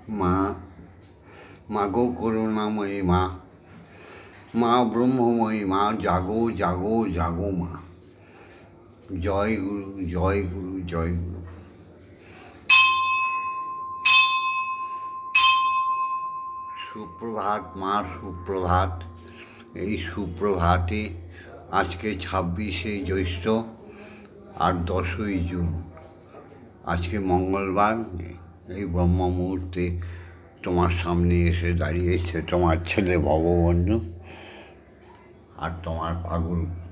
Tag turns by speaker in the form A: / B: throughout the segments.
A: মা, মাগো করুণাময়ী মা, মা ব্রহ্মময়ী মা, জাগো জাগো জাগো মা। জয় গুরু, জয় গুরু, জয় গুরু। সুপ্রভাত মা, সুপ্রভাত। এই সুপ্রভাতে আজকে 26শে জ্যৈষ্ঠ আর 10ই জুন। আজকে মঙ্গলবার। এই ব্রহ্ম মুহূর্তে তোমার সামনে এসে দাঁড়িয়েছে তোমার ছেলে ভববন্ধু আর তোমার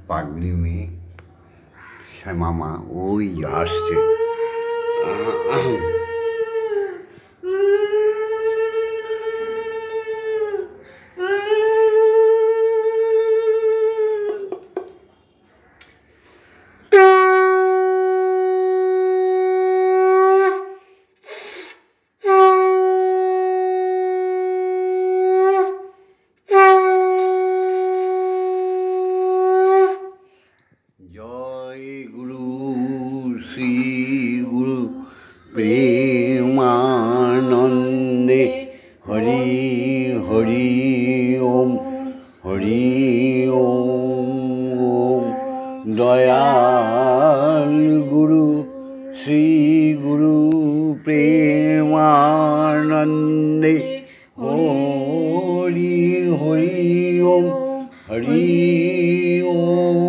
A: পাগলি মেয়ে শ্যামামা। ওই আসছে। জয় গুরু শ্রী গুরু প্রেমানন্দে হরি হরি ওম, হরি ওম। দয়াল গুরু শ্রী গুরু প্রেমানন্দে হরি হরি ওম, হরি ওম।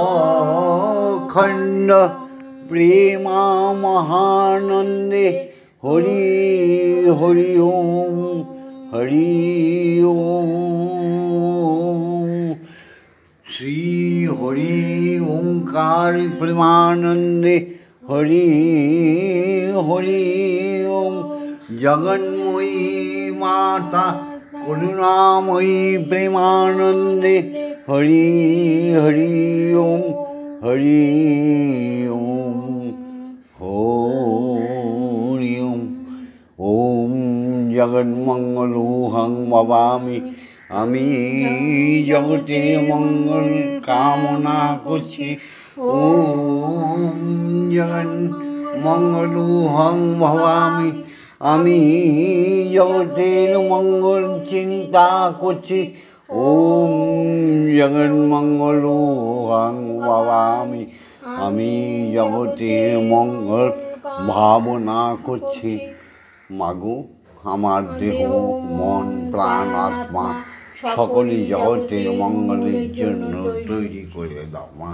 A: অখণ্ড প্রেমা মহানন্দে হরি হরি ওম, হরি ওম। শ্রী হরি ওঙ্কার প্রেমানন্দে হরি হরি ওম। জগন্ময়ী মাতা করুণাময়ী প্রেমানন্দে হরি হরি ওম, হরি ওম, হরি ওম। ওম জগন্মঙ্গলোহং ভবামি, আমি জগতের মঙ্গল কামনা করছি। ওম জগন্মঙ্গলোহং ভবামি, আমি জগতের মঙ্গল চিন্তা করছি। ওম জগন্মঙ্গলোহং ভবামি, আমি জগতের মঙ্গল ভাবনা করছি। মাগো, আমার দেহ মন প্রাণ আত্মা সকলেই জগতের মঙ্গলের জন্য তৈরি করে দাও মা।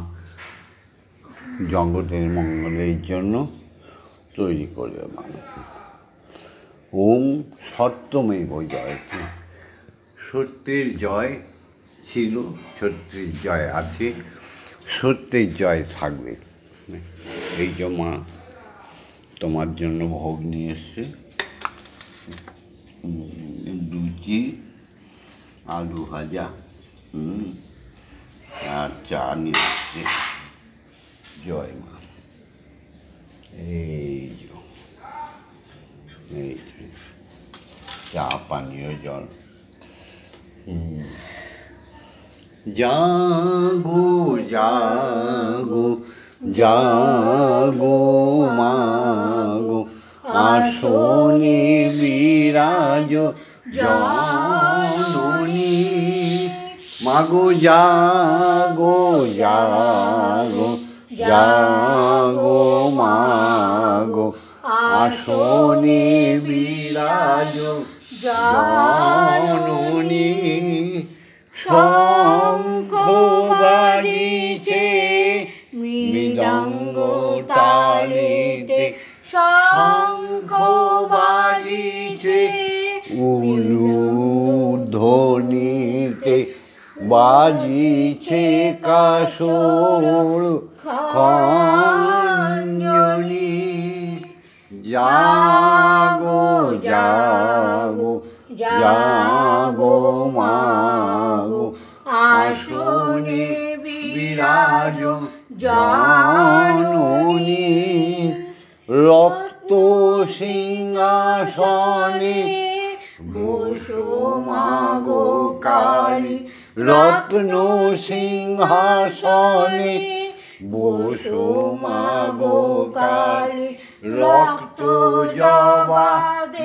A: জগতের মঙ্গলের জন্য তৈরি করে দাও। ওম সত্যমেব জয়তে। সত্যের জয় ছিল, সত্যের জয় আছে, সত্যের জয় থাকবে। এই যে মা তোমার জন্য ভোগ নিয়ে এসছে, লুচি, আলু ভাজা, আর চা নিয়ে এসছে। জয় মা। এই চা, পানীয় জল। জাগো জাগো জাগো মাগো, আসনে বিরাজ জননী। মাগো জাগো জাগো জাগো মাগো, আসনে বিরাজ জননী। শঙ্খ বাজিছে মৃদঙ্গ তালিতে, শঙ্খ বাজিছে উলুধ্বনিতে, বাজিছে কাসর খঞ্জনি। জাগো জাগো জাগো মাগো, আসনে বিরাজ জননী। রক্ত সিংহাসনে বসো মাগো কালী, রত্ন সিংহাসনে বসো মাগো কালী, রক্ত জবা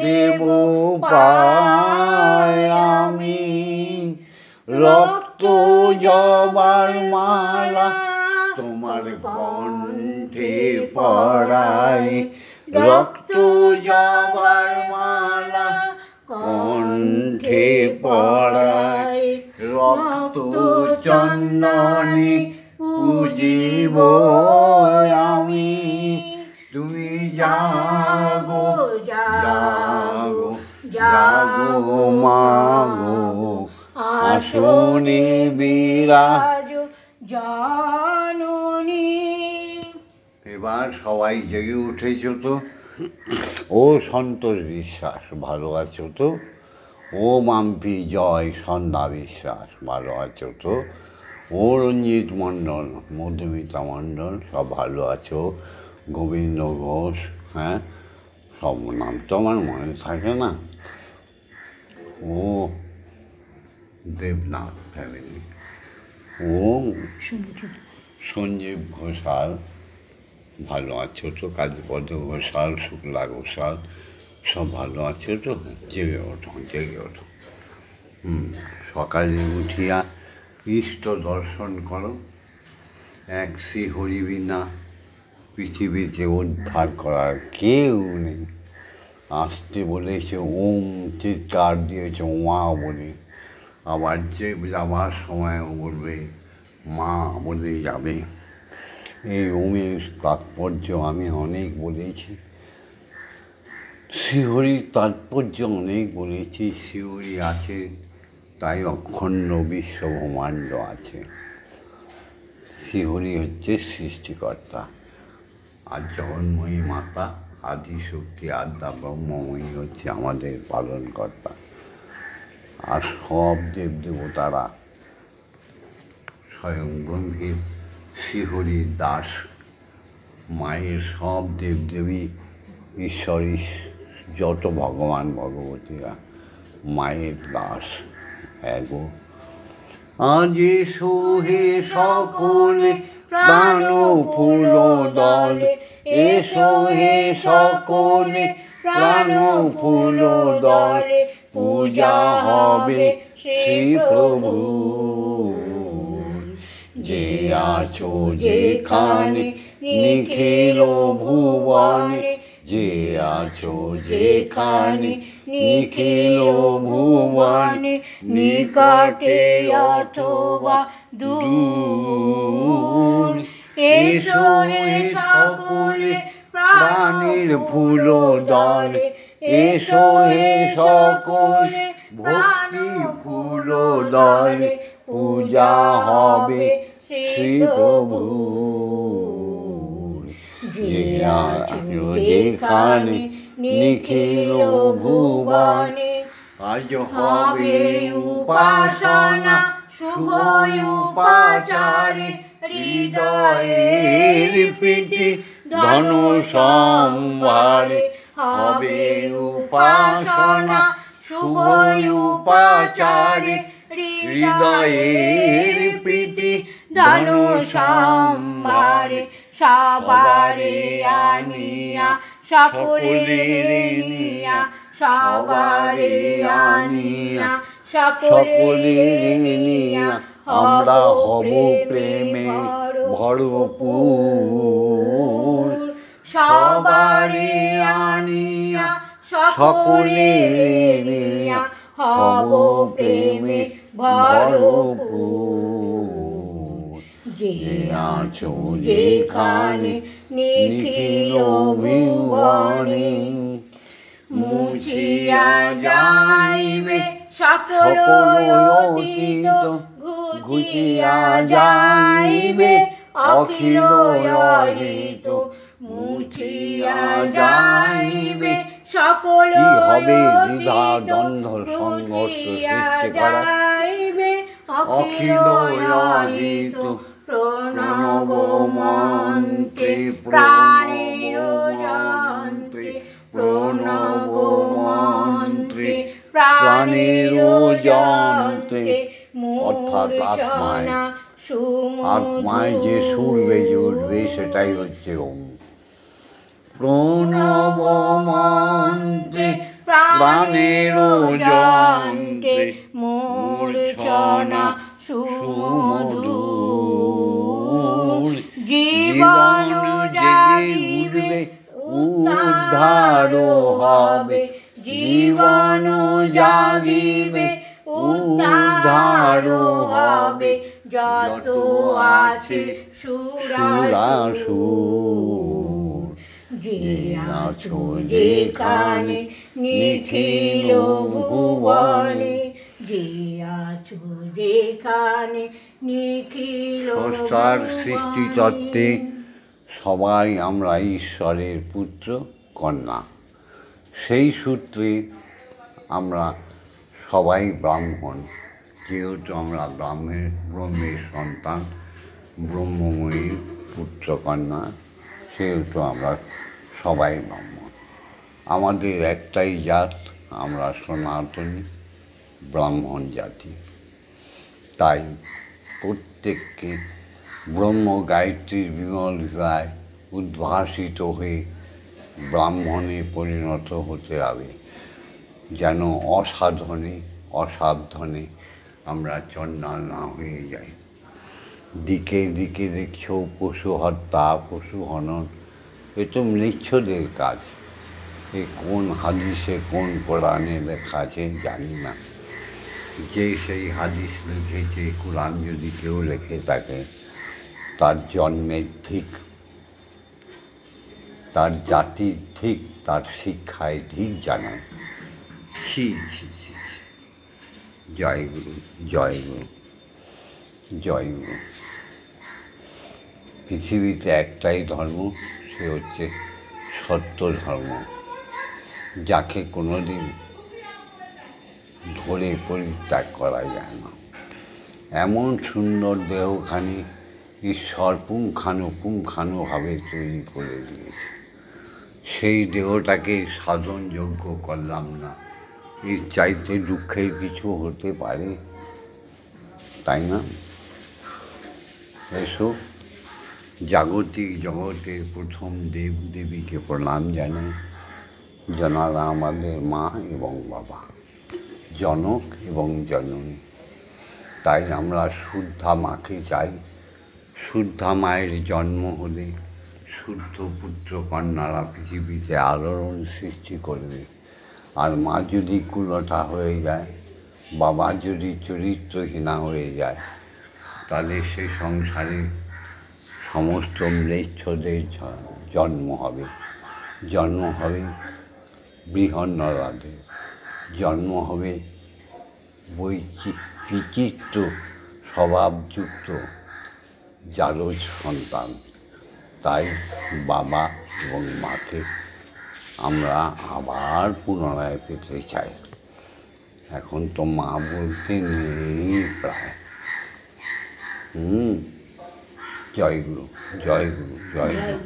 A: দেব পায় আমি, রক্ত জবার মালা তোমার কণ্ঠে পরাই, রক্ত জবার মালা কণ্ঠে পরাই, রক্ত চন্দনে পূজিব আমি, তুমি জাগো জাগো জাগো মাগো, আসনে বিরাজ জননী। এবার সবাই জেগে উঠেছ তো? ও সন্তোষ বিশ্বাস ভালো আছো তো? ও মাম্পি জয় সন্ধ্যা বিশ্বাস ভালো আছো তো? ও রঞ্জিত মণ্ডল, মধুমিতা মণ্ডল সব ভালো আছো? গোবিন্দ ঘোষ, হ্যাঁ সব নাম তো আমার মনে থাকে না। ও দেবনাথ ফ্যামিলি, ও সঞ্জীব ঘোষাল ভালো আছো তো? কালীপদ ঘোষাল, শুক্লা ঘোষাল সব ভালো আছো তো? জেগে ওঠো জেগে ওঠো। সকালে উঠিয়া ইষ্ট দর্শন করো। এক শ্রী হরিবিনা পৃথিবীতে উদ্ধার করার কেউ নেই। আসতে বলেছে ওম, চিৎকার দিয়েছে মা বলে, আবার যে যাবার সময় বলবে মা বলে যাবে। এই ওমের তাৎপর্য আমি অনেক বলেছি, শ্রীহরির তাৎপর্য অনেক বলেছি। শ্রীহরি আছে তাই অখণ্ড বিশ্ব ব্রহ্মাণ্ড আছে। শ্রীহরি হচ্ছে সৃষ্টিকর্তা, আর জগন্ময়ী মাতা আদিশক্তি আদ্যা ব্রহ্মময়ী হচ্ছে আমাদের পালনকর্তা। আর সব দেবদেবতারা স্বয়ং ব্রহ্মের শ্রীহরির দাস। মায়ের সব দেবদেবী ঈশ্বরী, যত ভগবান ভগবতীরা মায়ের দাস। এগো আজ সোহে সকলে প্রাণ ফুল দলে, এসো হে সকলে প্রাণ ফুল দলে, পূজা হবে শ্রী প্রভু। যে আছো যেখানে নিখিল ভুবনে, যে আছো যেখানে নিখিল ভুবনে, নিকটে অথবা দূর, এসো হে সকলে প্রাণীর ফুল দলে, এসো হে সকলে ভক্তি ফুল দলে, পূজা হবে শ্রী প্রভু। যে আছো যেখানে নিখিল ভুবনে, আজ হবে উপাসনা শুভ উপাচারে, হৃদয়ের প্রীতি ধন সম্ভারে। হবে উপাসনা শুভ উপাচারে, হৃদয়ের প্রীতি ধন সম্ভারে। সবারে আনিয়া সকলের নিয়া, সবারে আনিয়া সকলের নিয়া, আমরা হব প্রেমে ভরপুর। সবারে আনিয়া সকলের নিয়া, হব প্রেমে ভরপুর। যে আছো যেখানে নিখিল ভুবনে, মুছিয়া যাইবে সকল অতীত, ঘুচিয়া যাইবে অখিল অহিত। মুছিয়া যাইবে সকল কি হবে দ্বিধা দ্বন্দ্ব সংঘর্ষ সৃষ্টি করা, অখিল অহিত। প্রণব মন্ত্রে প্রাণের যন্ত্রে, প্রণব মন্ত্রে প্রাণের যন্ত্রে, অর্থাৎ আত্মায়, আত্মায় যে সুর বেজে উঠবে সেটাই হচ্ছে ওম। প্রণব মন্ত্রে প্রাণের যন্ত্রে মূর্ছনা সুমধুর জীবন জেগে উঠবে উদ্ধার হবে জীবন জাগিবে উদ্ধার হবে যত আছে সুরাসুর যে আছো যেখানে নিখিল ভুবনে যে আছো যেখানে নিখিল স্রষ্টার সৃষ্টিতত্ত্বে সবাই আমরা ঈশ্বরের পুত্র কন্যা। সেই সূত্রে আমরা সবাই ব্রাহ্মণ, যেহেতু আমরা ব্রহ্মের সন্তান, ব্রহ্মময়ীর পুত্র কন্যা, সেহেতু আমরা সবাই ব্রাহ্মণ। আমাদের একটাই জাত, আমরা সনাতনী ব্রাহ্মণ জাতি। তাই প্রত্যেককে ব্রহ্ম গায়ত্রীর বিমল হৃদয় উদ্ভাসিত হয়ে ব্রাহ্মণে পরিণত হতে হবে, যেন অসাধনে আমরা চণ্ডাল না হয়ে যাই। দিকে দিকে দেখছো পশু হত্যা, পশু হনন, এ তো ম্লেচ্ছদের কাজ। এ কোন হাদিসে কোন কোরআনে লেখা আছে জানি না। যে সেই হাদিস লিখেছে, কোরআন যদি কেউ লেখে থাকে, তার জন্মের ঠিক, তার জাতির ঠিক, তার শিক্ষায় ঠিক জানায়। ছি ছি ছি, জয় গুরু, জয় গুরু, জয় গুরু। পৃথিবীতে একটাই ধর্ম, সে হচ্ছে সত্য ধর্ম, যাকে কোনোদিন ধরে পরিত্যাগ করা যায় না। এমন সুন্দর দেহখানি ঈশ্বর পুঙ্খানুপুঙ্খানুভাবে তৈরি করে দিয়েছে। সেই দেহটাকে সাধনযোগ্য করলাম না, এর চাইতে দুঃখের কিছু হতে পারে? তাই না? এসো, জাগতিক জগতের প্রথম দেব দেবীকে প্রণাম জানাই, যারা আমাদের মা এবং বাবা, জনক এবং জননী। তাই আমরা শুদ্ধা মাকে চাই। শুদ্ধা মায়ের জন্ম হলে শুদ্ধ পুত্র কন্যারা পৃথিবীতে আলোড়ন সৃষ্টি করবে। আর মা যদি কুলটা হয়ে যায়, বাবা যদি চরিত্রহীনা হয়ে যায়, তাহলে সে সংসারে সমস্ত ম্লেচ্ছদের জন্ম হবে বৃহন্নরাদের, জন্ম হবে বিচিত্র স্বভাবযুক্ত জারজ সন্তান। তাই বাবা এবং মাকে আমরা আবার পুনরায় পেতে চাই। এখন তো মা বলতে নেই প্রায়। জয় গুরু, জয় গুরু, জয় গুরু।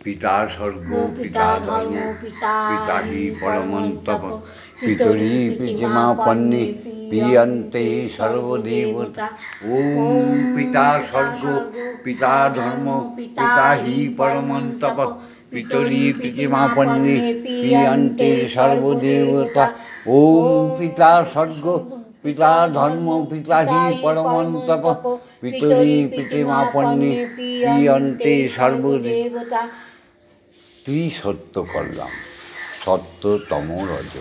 A: পিতা স্বর্গ, পিতা ধর্ম, পিতা হি পরমন্তপ, পিতরি পিতৃমা পন্নে পিয়ন্তে সর্বদেবতা। ওম পিতা স্বর্গ, পিতা ধর্ম, পিতা হি পরমন্তপ, পিতরি পিতৃমা পন্নে পিয়ন্তে সর্বদেবতা। ওম পিতা স্বর্গ, পিতা ধর্ম, পিতা হি পরমন্তপ, পিতরি পিতৃমা পন্নে পিয়ন্তে সর্বদেবতা। ত্রিসত্য করলাম, সত্য তম রজ।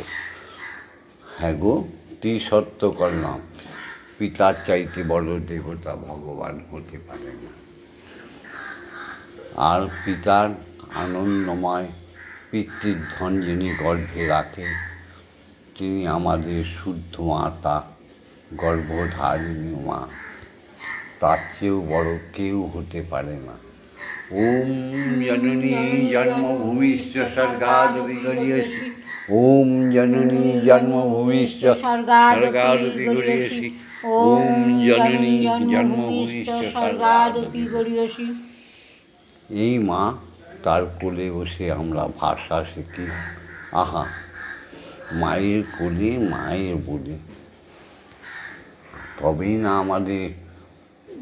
A: হ্যাঁ গো, ত্রিসত্য করলাম। পিতার চাইতে বড় দেবতা ভগবান হতে পারে না। আর পিতার আনন্দময় পিতৃধন যিনি গর্ভে রাখে, তিনি আমাদের শুদ্ধ মাতা, গর্ভধারিণী মা। তার চেয়েও বড় কেউ হতে পারে না। ওম জননী জন্মভূমিশ্চ স্বর্গাদপি গরীয়সী। ওম জননী জন্মভূমিশ্চ স্বর্গাদপি গরীয়সী। ওম জননী জন্মভূমিশ্চ স্বর্গাদপি গরীয়সী। এই মা, তার কোলে বসে আমরা ভাষা শিখি। আহা, মায়ের কোলে, মায়ের বলে, তবেই না আমাদের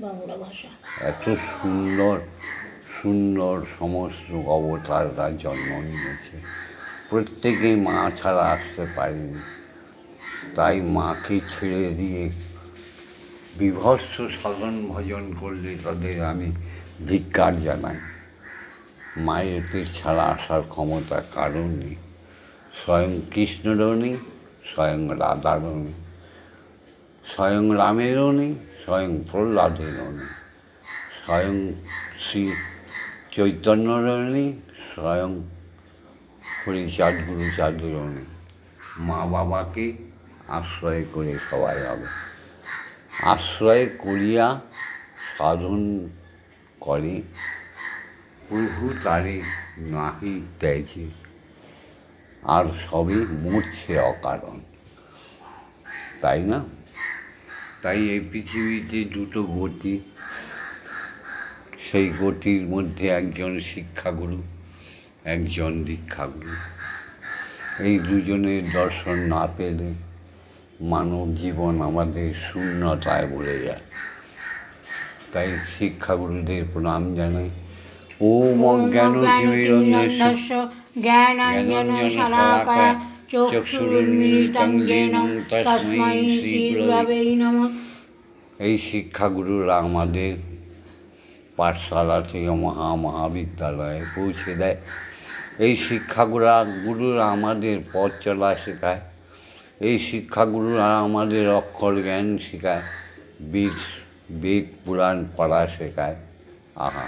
A: বাংলা ভাষা এত সুন্দর সুন্দর সমস্ত অবতাররা জন্ম নিয়েছে, প্রত্যেকেই মা ছাড়া আসতে পারেনি। তাই মাকে ছেড়ে দিয়ে বিভৎস সাধন ভজন করলে তাদের আমি ধিক্কার জানাই। মায়ের পেট ছাড়া আসার ক্ষমতা কারণ নেই, স্বয়ং কৃষ্ণেরও নেই, স্বয়ং রাধারও নেই, স্বয়ং রামেরও নেই, স্বয়ং প্রহ্লাদেরও নেই, স্বয়ং শ্রী চৈতন্যেরও নেই, স্বয়ং হরিচাঁদ গুরুচাঁদেরও নেই। মা বাবাকে আশ্রয় করে সবাই হবে। আশ্রয় করিয়া সাধন করে প্রভু তারে নাহি ত্যাজে, আর সবই মরছে অকারণ, তাই না? তাই এই পৃথিবীতে দুটো গতি, সেই গতির মধ্যে একজন শিক্ষাগুরু, একজন দীক্ষাগুরু। এই দুজনের দর্শন না পেলে মানব জীবন আমাদের শূন্যতায় ভরে যায়। তাই শিক্ষাগুরুদের প্রণাম জানাই। ওম অজ্ঞানতিমিরন্ধস্য জ্ঞানাঞ্জনশলাকায়া চক্ষুরুন্মিলিतं येन তস্मै শ্রীগুরবে নমঃ। এই শিক্ষাগুরুরা আমাদের পাঠশালা থেকে মহাবিদ্যালয়ে পৌঁছে দেয়। এই গুরুরা আমাদের পথ চলা শেখায়। এই শিক্ষাগুরুরা আমাদের অক্ষর জ্ঞান শেখায়, বেদ পুরাণ পড়া শেখায়। আহা,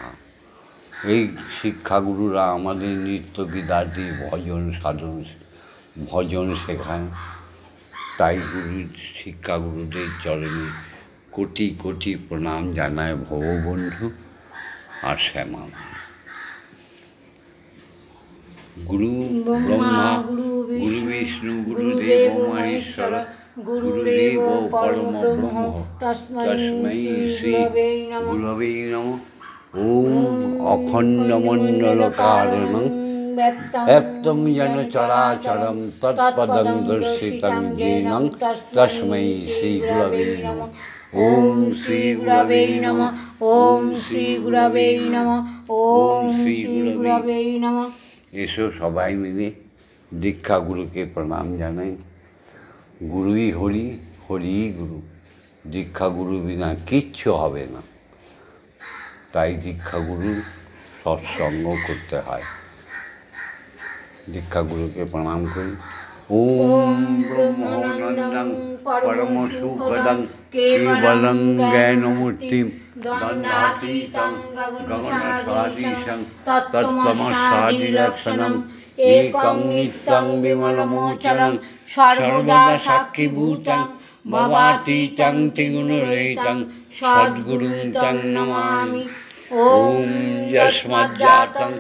A: এই শিক্ষাগুরুরা আমাদের নিত্য গীতাদি ভজন শেখায়। তাই শিক্ষাগুরুদের চরণে কোটি কোটি প্রণাম জানায় ভববন্ধু আর শ্যামা। গুরু ব্রহ্মা গুরু বিষ্ণু গুরুদেব মহেশ্বর গুরুদেব পরম ব্রহ্ম তস্मै শ্রী গুরবে নমঃ। ওম অখণ্ডমণ্ডলকারণং ব্যক্তং যেন চরাচরং তৎপদং দর্শিতং येन তস্मै শ্রী গুরবে নমঃ। ওম শ্রী গুরবে নমঃ। ওম শ্রী গুরবে নমঃ। ওম শ্রী গুরবে নমঃ। এসো সবাই মিলে দীক্ষাগুরুকে প্রণাম জানাই। গুরুই হরি, হরিই গুরু। দীক্ষাগুরু বিনা কিচ্ছু হবে না। তাই দীক্ষাগুরু সৎসঙ্গ করতে হয়। দীক্ষাগুরুকে প্রণাম করি। ওম ব্রহ্মানন্দং পরম সুখদং কেবলং জ্ঞানমূর্তিম দ্বন্দ্বাতীতং গগনসদৃশং তত্ত্বমস্যাদিলক্ষণং একং নিত্যং বিমলমোচনং সর্বদা সাক্ষীভূতং ভবাতীতং ত্রিগুণরহিতং সদ্গুরুং তং নমামি। ওম যস্মাজ্জাতং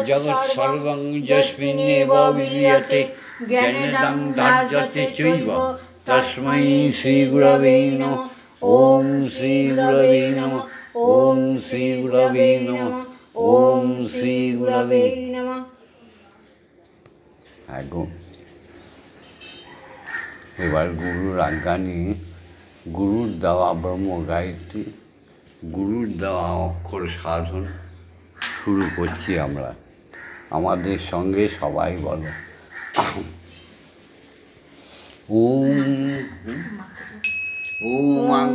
A: জগৎসর্বং যস্মিন্নেব বিলীয়তে জ্ঞানেদং ধার্যতে চৈব তস্मै শ্রীগুরবে নমঃ। ওম শ্রীগুরবে নমঃ। ওম শ্রীগুরবে নমঃ। ওম শ্রীগুরবে নমঃ। এবার গুরুর আজ্ঞা নিয়ে গুরুর দেওয়া ব্রহ্ম গায়ত্রী, গুরুর দেওয়া অক্ষর সাধন শুরু করছি আমরা। আমাদের সঙ্গে সবাই বলো ওম ওম আং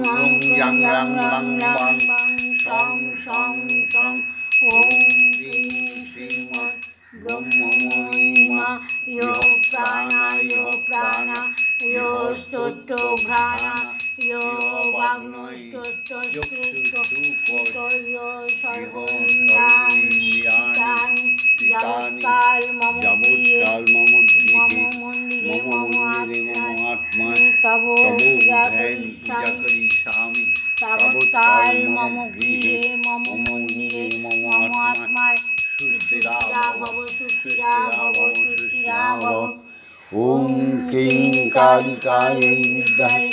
A: ইয়াং ইয়াং লাং বাং সং সং সং। ওম শ্রীং শ্রীমৎ ব্রহ্মময়িমা ইয়ো প্রাণা ইয়ো স্তোত্র ঘ্রাণা ইয়ো বাগ্নস্তোত্রস্তু ইয়ো সর্বইন্দ্রিয়াণি যাবৎকাল মম গৃহে মম মন্দিরে মম আত্মায় তব পূজা করিষ্যামি। তাবৎকাল মম গৃহে মম মন্দিরে মম আত্মায় সুস্থিরা ভব সুস্থিরা ভব সুস্থিরা ভব। ওম ক্লীং কালিকাयै বিদ্মহে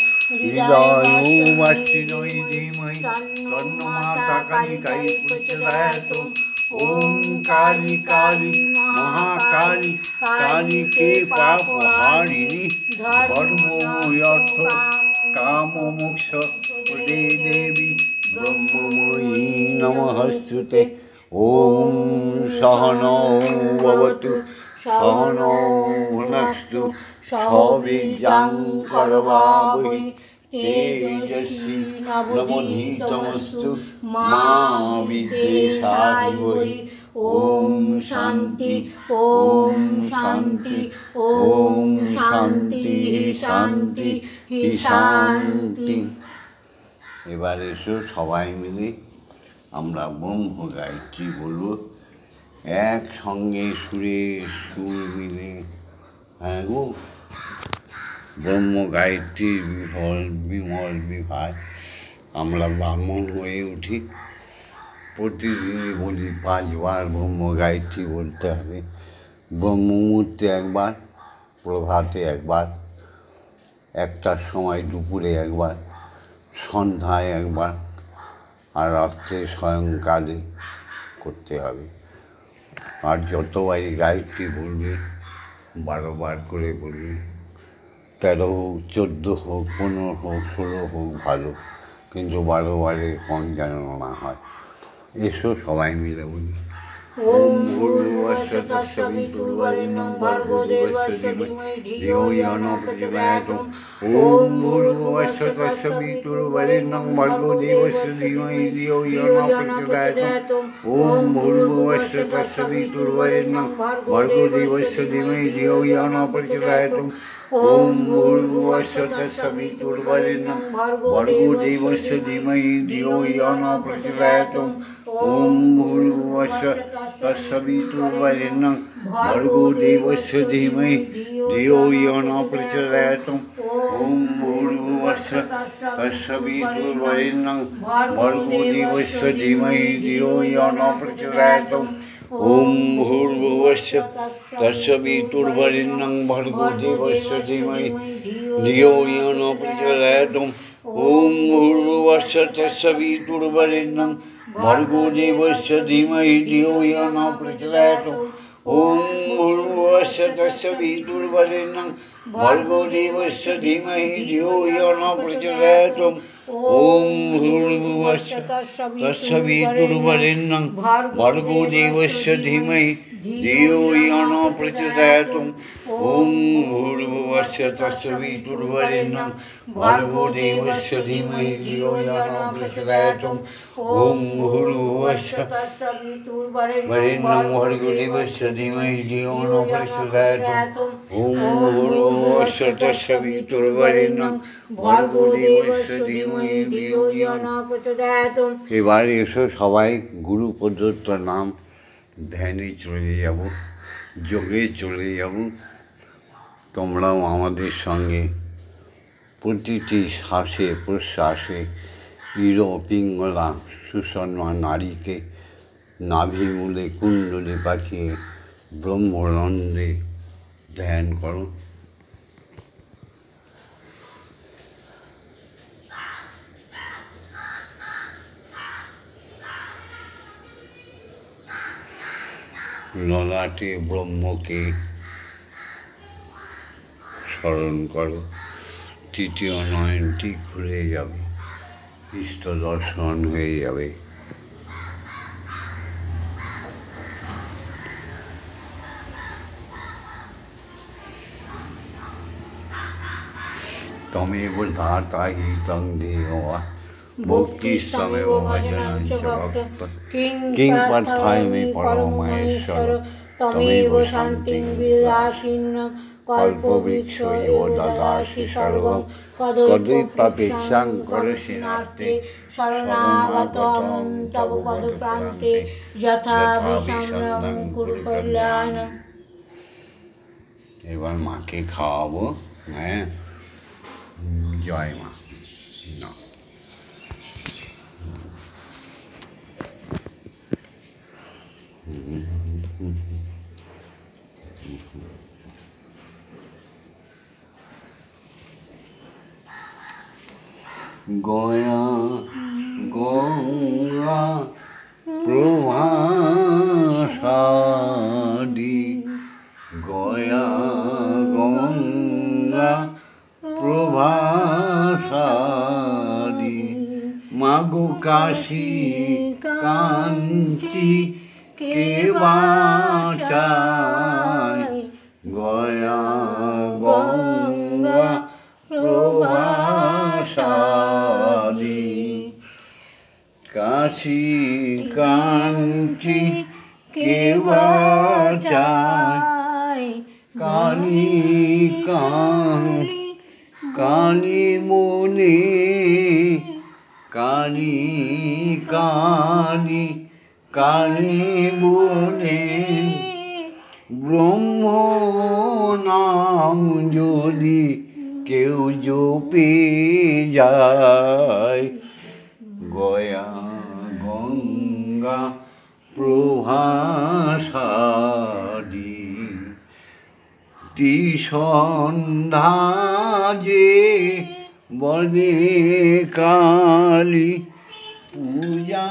A: হৃদয়োবাসিন্যৈ ধীমহি তন্নো মাতা কালিকাই প্রচোদয়াৎ। ওম কালী কালী মহাকালী কালীকে পাপহারিণী ধর্মময়র্থ কামমোক্ষ প্রদে দেবী ব্রহ্মময়ী নমঃস্তুতে। ॐ सहनौ भवतु सहनौ भुनक्तु सह वीर्यं करवावहै तेजस्वी नवनीतमस्तु मा विद्विषावहै। ओम शांति ओम शांति ओम शांति शांति शांति। এবার এসো সবাই মিলে আমরা ব্রহ্ম গায়ত্রী বলবো একসঙ্গে সুরে সুর মিলে। হ্যাঁ গো, ব্রহ্ম গায়ত্রীর বিমল বিভাগ আমরা ব্রাহ্মণ হয়ে উঠি, প্রতিদিনই বলি 5 বার ব্রহ্ম গায়ত্রী বলতে হবে। ব্রহ্ম মুহূর্তে একবার, প্রভাতে একবার, 1টার সময় দুপুরে একবার, সন্ধ্যায় একবার, আর রাত্রে সায়ংকালে করতে হবে। আর যতবারই গায়ত্রী বলবে 12 বার করে বলবে, 13 হোক 14 হোক 15 হোক 16 হোক ভালো, কিন্তু 12 বারের কম যেন না হয়। এসো সবাই মিলে বলি। ওম ভূর্ভুবস্সুঃ তৎসবিতুর্বরেণ্যং ভর্গো দেবস্য ধীমহি ধিয়ো ইয়ো নঃ প্রচোদয়াৎ। ওম ভূর্ভুবস্সুঃ তৎসবিতুর্বরেণ্যং ভর্গো দেবস্য ধীমহি ধিয়ো ইয়ো নঃ প্রচোদয়াৎ। ওম ভূর্ভুবস্সুঃ তৎসবিতুর্বরেণ্যং ভর্গো দেবস্য ধীমহি ধিয়ো ইয়ো নঃ প্রচোদয়াৎ। ওম ভূর্ভুবস্সুঃ তৎসবিতুর্বরেণ্যং ভর্গো দেবস্য ধীমহি ধিয়ো ইয়ো নঃ প্রচোদয়াৎ। ওম ভূর্ভুবস্সুঃ তৎসবিতুর্বরেণ্যং ভর্গো দেবস্য ধীমহি ধিয়ো ইয়ো নঃ প্রচোদয়াৎ। ওম ভূর্ভুবস্সুঃ তৎসবিতুর্বরেণ্যং ভর্গো দেবস্য ধীমহি ধিয়ো ইয়ো নঃ প্রচোদয়াৎ। ওম ভূর্ভুবস্সুঃ তৎসবিতুর্বরেণ্যং ভর্গো দেবস্য ধীমহি ধিয়ো ইয়ো নঃ প্রচোদয়াৎ। ওম ভূর্ভুবস্সুঃ তৎসবিতুর্বরেণ্যং ভর্গো দেবস্য ধীমহি ধিয়ো ইয়ো নঃ প্রচোদয়াৎ। ওম ভূর্ভুবস্সুঃ তৎসবিতুর্বরেণ্যং ভর্গো দেবস্য ধীমহি ধিয়ো ইয়ো নঃ প্রচোদয়াৎ। ওম ভূর্ভুবস্সুঃ তৎসবিতুর্বরেণ্যং ভর্গো দেবস্য ধীমহি ধিয়ো ইয়ো নঃ প্রচোদয়াৎ। ওম ভূর্ভুবস্সুঃ তৎসবিতুর্বরেণ্যং ভর্গো দেবস্য ধীমহি ধিয়ো ইয়ো নঃ প্রচোদয়াৎ। ওম ভূর্ভুবস্সুঃ তৎসবিতুর্বরেণ্যং ভর্গো দেবস্য ধীমহি ধিয়ো ইয়ো নঃ প্রচোদয়াৎ। ওম ভূর্ভুবস্সুঃ তৎসবিতুর্বরেণ্যং ভর্গো দেবস্য ধীমহি ধিয়ো ইয়ো নঃ প্রচোদয়াৎ। এবার এসো সবাই গুরু প্রদত্ত নাম ধ্যানে চলে যাব, যোগে চলে যাব। তোমরাও আমাদের সঙ্গে প্রতিটি শ্বাসে প্রশ্বাসে ইড় পিঙ্গলা সুষমা নারীকে নাভিমূলে কুণ্ডলে পাঠিয়ে ব্রহ্মানন্দে ধ্যান করো। ললাটে ব্রহ্মকে স্মরণ করো, তৃতীয় নয়নটি খুলে যাবে, ইষ্ট দর্শন হয়ে যাবে। তমেব ধাতা হিতং দেবা ভক্তিস্তমেব ভজনং চ ভক্ত কিং পার্থামি পরমেশ্বর তমেব শান্তিং বিলাসিন্যং কল্পবৃক্ষ ইব দদাসি সর্বং কদৈপ্যপেক্ষাং করোষি নার্তে শরণাগতং তব পদপ্রান্তে যথা বিসন্নং কুরু কল্যাণং। এবার মাকে খাওয়াবো। হ্যাঁ, জয় মা। গয়া গঙ্গা প্রভাসাদি, গয়া গঙ্গা প্রভাসাদি, মাগো কাশী কাঞ্চি বাঁচায় গয়া গঙ্গা প্রভাসারী কাশী কাঞ্চি কে বাঁচায় কালী কালী মুনি কালী কালী কালী মুনি ব্রহ্ম নাম যদি কেউ জপে যায় গয়া গঙ্গা প্রভাসারী সন্ধ্যা যে বনে কালী পূজা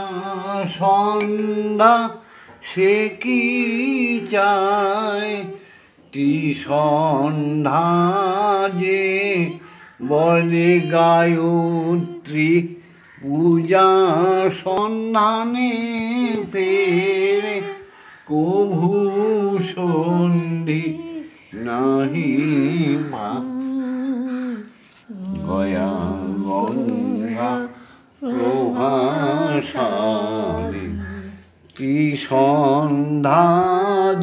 A: সন্ধ্যা সে কি চায় সন্ধ্যা যে বনে গায়ত্রী পূজা সন্ধানে ফেরে কভু সন্ধি নাহি মা গয়া গঙ্গা প্রভাসারী সন্ধ্যা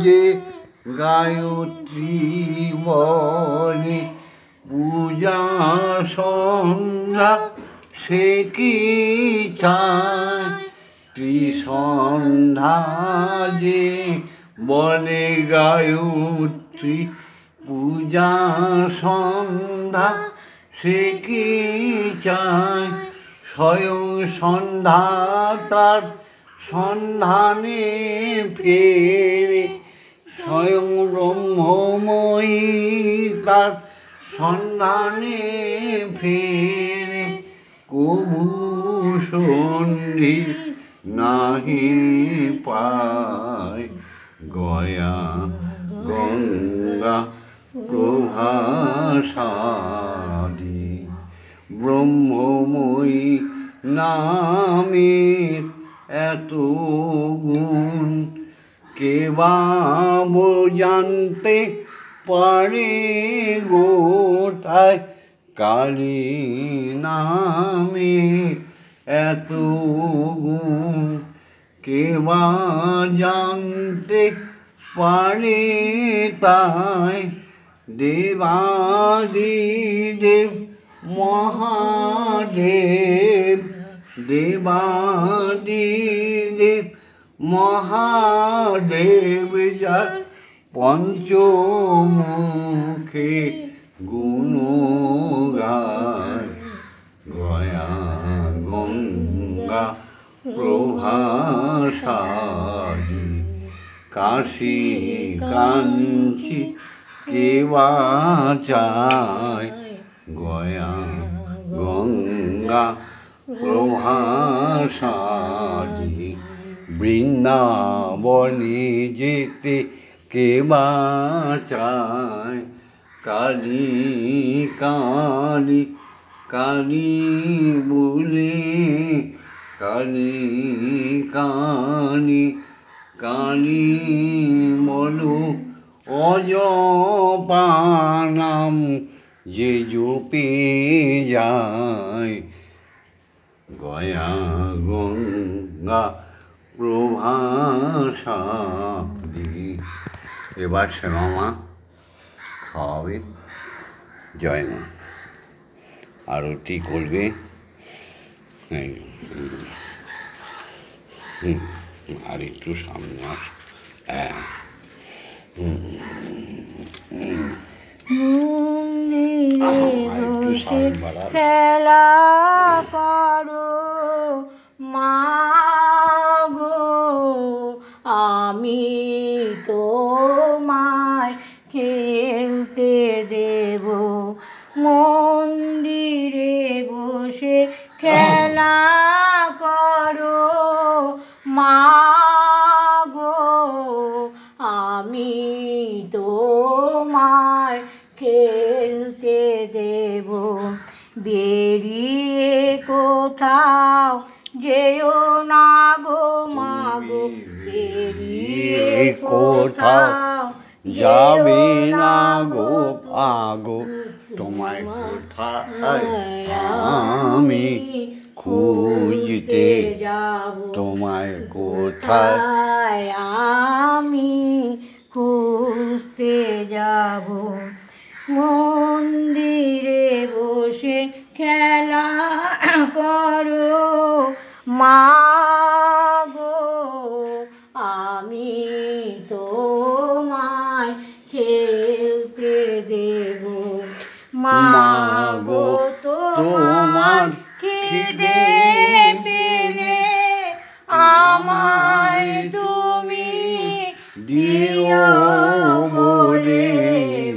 A: যে গায়ত্রী বনে পূজা সন্ধ্যা সে কি চায় সন্ধ্যা যে বনে গায়ত্রী পূজা সন্ধ্যা সে কি চায় স্বয়ং সন্ধ্যা তার সন্ধানে ফেরে স্বয়ং ব্রহ্মময়ী তার সন্ধানে ফেরে কভু সন্ধি নাহি পায় গয়া গঙ্গা প্রভাসারী ব্রহ্মময়ী নামের এত গুণ কে বা জানতে পারে গোটায় কালী নামে এত গুণ কে বা জানতে পারে তাই দেবাদিদেব মহাদেব দেবাদিদেব মহাদেব যার পঞ্চমুখে গুণ গায় গয়া গঙ্গা প্রভাসারী কাশী কাঞ্চি কে বাঁচায় গয়া গঙ্গা প্রভাসারী বৃন্দাবনে যেতে কে বাঁচায় কালী কালী কালী বলে কালী কালী কালী বলো অজপানাম যে জপে যায় গয়া গঙ্গা প্রভাসারী এবার শ্যামা মা খাওয়াবে জয় মা আরতি করবে আর একটু সামনে আস
B: খেলা করো মাগো আমি তোমায় খেলতে দেব মন্দিরে বসে খেলা করো মাগো আমি তোমায় খেলতে দেব বেরিয়ে কোথাও যেও না গো মাগো বেরিয়ে কোথাও
A: যাবে না গো পাগো, তোমায় কোথায় আমি খুঁজতে
B: যাব,
A: তোমায় কোথায়
B: আমি খুঁজতে যাব। মন্দিরে বসে খেলা করো মা গো, আমি তোমায় খেলতে দেব। মা গো তোমার খিদে পেলে আমায় তুমি দিও বলে।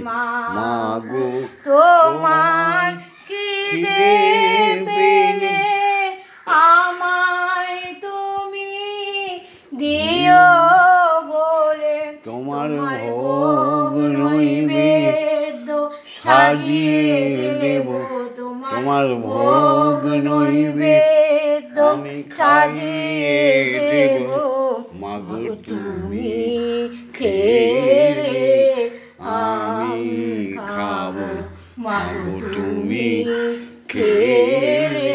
B: মা
A: গো
B: তোমার খিদে পেলে আমায় তুমি দিও বলে।
A: তোমার ভোগ নৈবেদ্য সাজিয়ে দেব, তোমার ভোগ নৈবেদ্য আমি খাইয়ে দেব। মাগো তুমি খেলে আমি খাবো, মাগো তুমি খেলে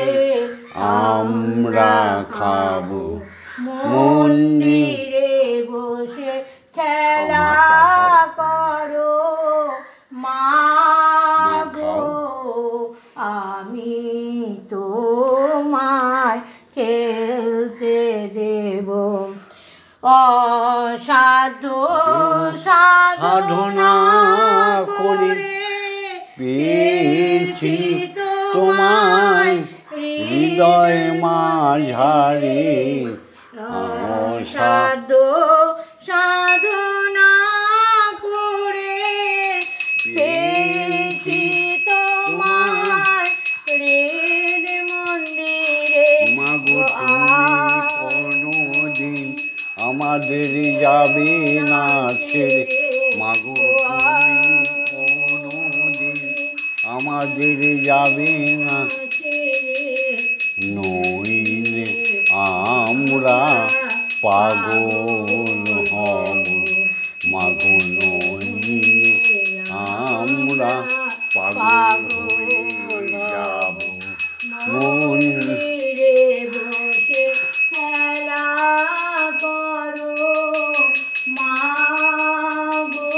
A: আমরা খাবো।
B: মন্দিরে বসে খেলা করো মা গো, আমি তোমায় খেলতে দেব। অসাধ্য সাধনা করে
A: পেয়েছি তোমায় হৃদয় মাঝারে।
B: অসাধ্য সাধনা করে পেয়েছি তোমায় হৃদ মন্দিরে।
A: মাগো তুমি কোনোদিন আমাদের যাবে না ছেড়ে, মাগো তুমি কোনোদিন আমাদের যাবে না, নইলে আমরা পাগল হব। মাগো নইলে আমরা পাগল হয়ে যাব।
B: মন্দিরে বসে খেলা করো মা গো,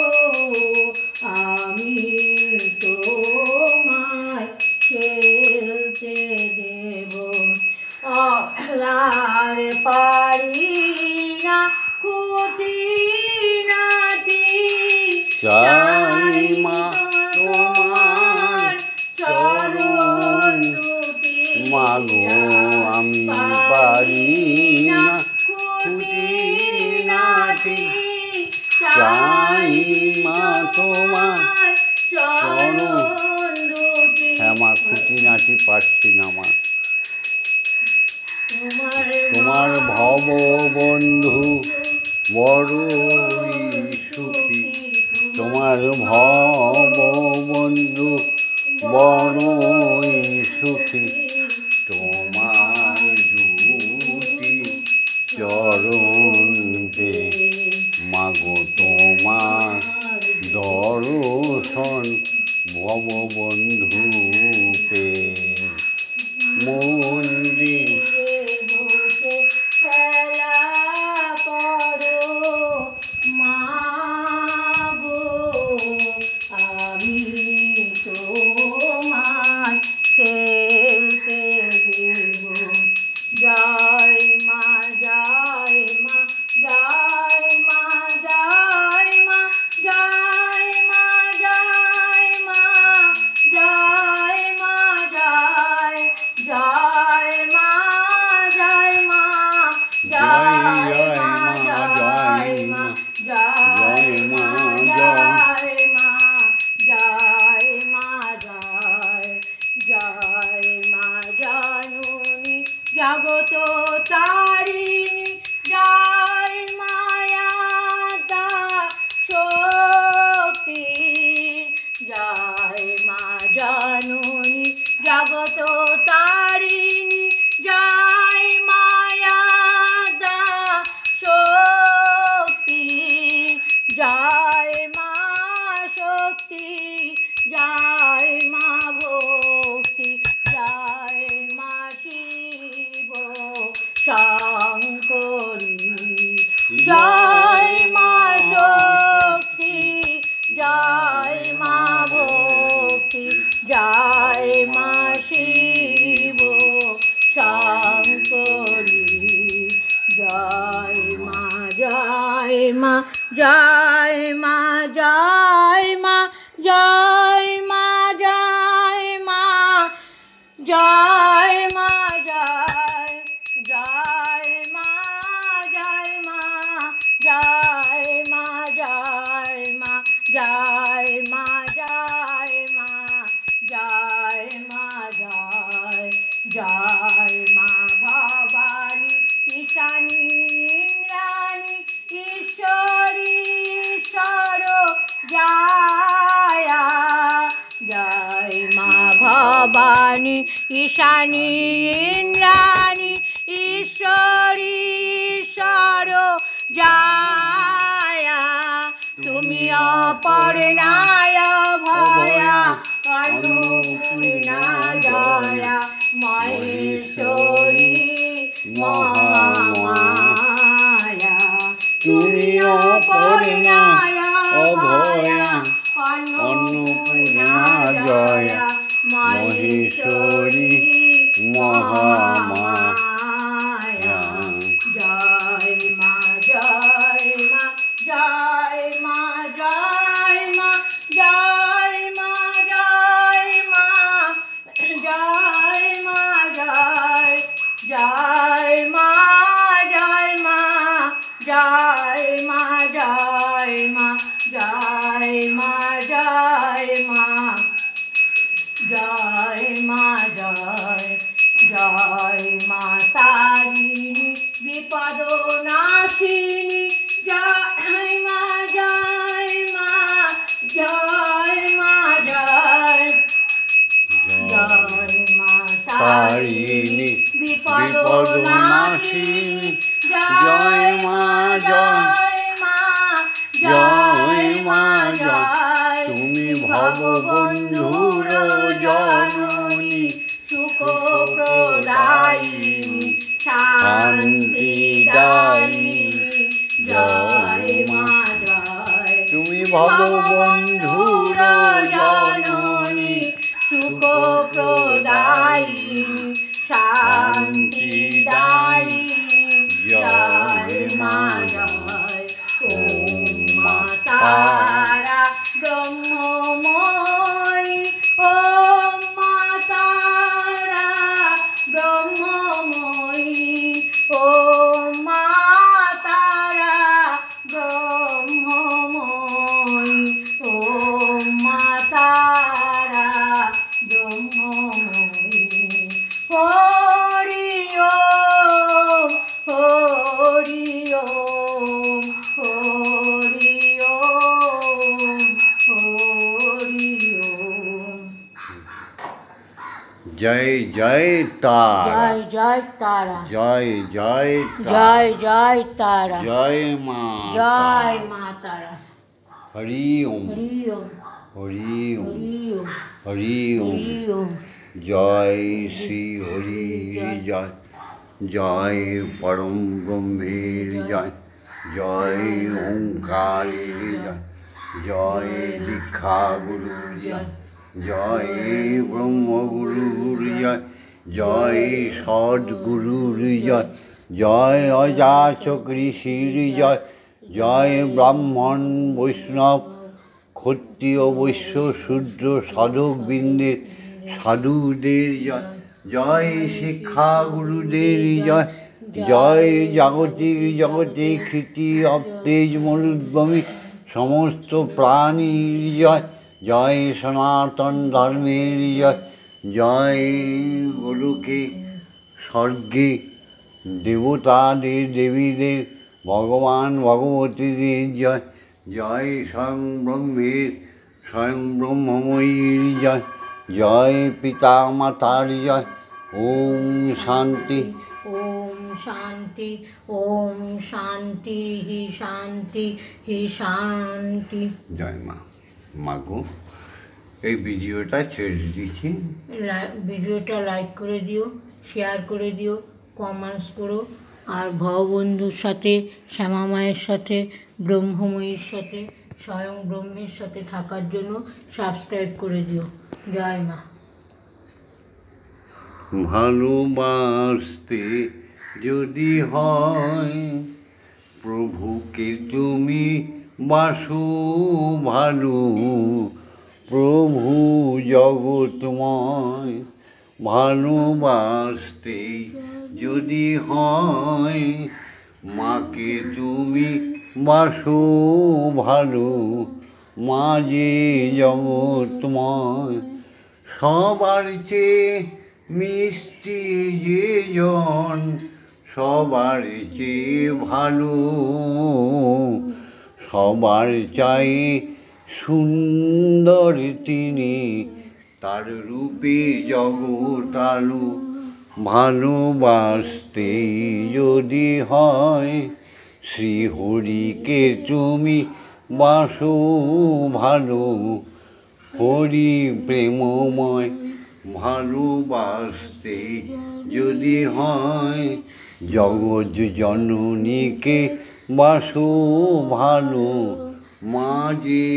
B: আমি তোমায় খেলতে দেব। আর পারি না খুঁটিনাটি
A: চাই মা তোমার চরণ দুটি। মাগো আমি পারি না খুঁটিনাটি, চাই মা তোমার চরণ দুটি। হ্যাঁ মা, খুঁটিনাটি পাচ্ছি না মা। তোমার ভব বন্ধু বড়ই সুখী, তোমার ভব বন্ধু বড়ই সুখী। তোমার দুটি চরণে মাগো তোমার দর্শন ভব বন্ধু পে। মন্দির
B: খেলা করো মা গো, আমি তোমায় খেলতে দেব। জয় মা জয় মা জয় মা জয় মা জয় মা জয় মা জয় মা জয় জয় মা জয় মা জয় মা জয় মা জয় মা জয় মা জয় মা জয় জয় মা জননী জগত তারিণী জয় মায়া শক্তি জয় মা জননী জগত তারিণী জয় মায়া শক্তি জয় মা শক্তি জয় মা ভক্তি জয় মা শিব শঙ্করী জয় মা শক্তি জয় মা ভক্তি জয় মা শিব শঙ্করী জয় মা জয় মা জয় মা জয় মা জয় মা জয় মা জয় মা জয় জয় মা জয় মা জয় মা জয় মা জয় মা জয় মা জয় মা জয় জয় মা ভবানী ঈশানী ইন্দ্রাণী ঈশ্বরী ঈশ্বর জয়া জয় মা ভবানী ঈশানী ইন্দ্রাণী ঈশ্বরী ঈশ্বর জয়া তুমি অপর্ণায় ভয়া অন্নপূর্ণা জয়া মহেশ্বরী মহামায়া তুমি অপর্ণায় ভয়া অন্নপূর্ণা জয়া মহেশ্বরী মহামায়া জয় মা জয় মা জয় মা জয় মা জয় মা জয় মা জয় মা জয় জয় মা জয় মা জয় মা জয় মা জয় মা জয় মা জয় মা জয় জয় মা তারিণী বিপদ নাশিনী জয় মা জয় মা জয় মা জয় জয় মা তারিণী বিপদ নাশিনী জয় মা জয় মা জয় মা জয় তুমি ভববন্ধুর জননী সুখ প্রদায়িনী শান্তিদায়িনী জয় মা জয় তুমি ভববন্ধুর জননী সুখ প্রদায়িনী শান্তিদায়িনী জয় মা জয় ওম মা তারা ব্রহ্মময়ী ওম মা তারা ব্রহ্মময়ী ওম মা তারা ব্রহ্মময়ী ওম মা তারা ব্রহ্মময়ী হরি ওম হরি ওম হরি ওম হরি ওম
A: জয় জয় তারা
B: জয় জয় তারা
A: জয় জয়
B: জয় জয় তারা
A: জয় মা
B: জয় মা তারা
A: হরি ওম
B: হরি ওম
A: হরি ওম
B: হরি ওম
A: হরি ওম
B: হরি ওম
A: জয় শ্রী হরি জয় জয় পরম ব্রহ্মের জয় জয় ওঙ্কারের জয় জয় দীক্ষা গুরুর জয় জয় ব্রহ্মগুরুর জয় জয় সদ্গুরুর জয় জয় অযাচক ঋষির জয় জয় ব্রাহ্মণ বৈষ্ণব ক্ষত্রিয় বৈশ্য শূদ্র সাধকবৃন্দের সাধুদের জয় জয় শিক্ষা গুরুদের জয় জয় জাগতিক জগতে ক্ষিতি অপ্তেজ মরুদ্ভূমি সমস্ত প্রাণীর জয় জয় সনাতন ধর্মের জয় জয় গোলকে স্বর্গে দেবতাদের দেবীদের ভগবান ভগবতীদের জয় জয় স্বয়ং ব্রহ্মের স্বয়ং ব্রহ্মময়ীর জয় জয় পিতা মাতার জয় ওম শান্তি
B: ওম শান্তি, ওম শান্তি হি শান্তি হি শান্তি।
A: জয় মা। মাগো, এই ভিডিওটা ছেড়ে দিচ্ছি।
B: ভিডিওটা লাইক করে দিও, শেয়ার করে দিও, কমেন্টস করো, আর ভববন্ধুর সাথে, শ্যামা মায়ের সাথে, ব্রহ্মময়ীর সাথে, স্বয়ং ব্রহ্মের সাথে থাকার জন্য সাবস্ক্রাইব করে দিও। জয় মা।
A: ভালোবাসতে যদি হয় প্রভুকে তুমি বাসো ভালো, প্রভু জগৎময়। ভালোবাসতে যদি হয় মাকে তুমি বাসো ভালো, মা যে জগৎময়। সবার চেয়ে মিষ্টি যে জন, সবার চেয়ে ভালো, সবার চাই সুন্দর তিনি, তার রূপে জগৎ আলো। ভালোবাসতে যদি হয় শ্রীহরিকে তুমি বাসো ভালো, হরি প্রেমময়। ভালোবাসতে যদি হয় জগৎ জননীকে বাসো ভালো, মা যে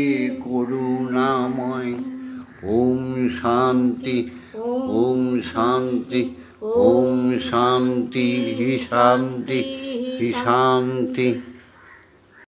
A: করুণাময়। ওম শান্তি, ওম শান্তি, ওম শান্তি হি শান্তি হি শান্তি।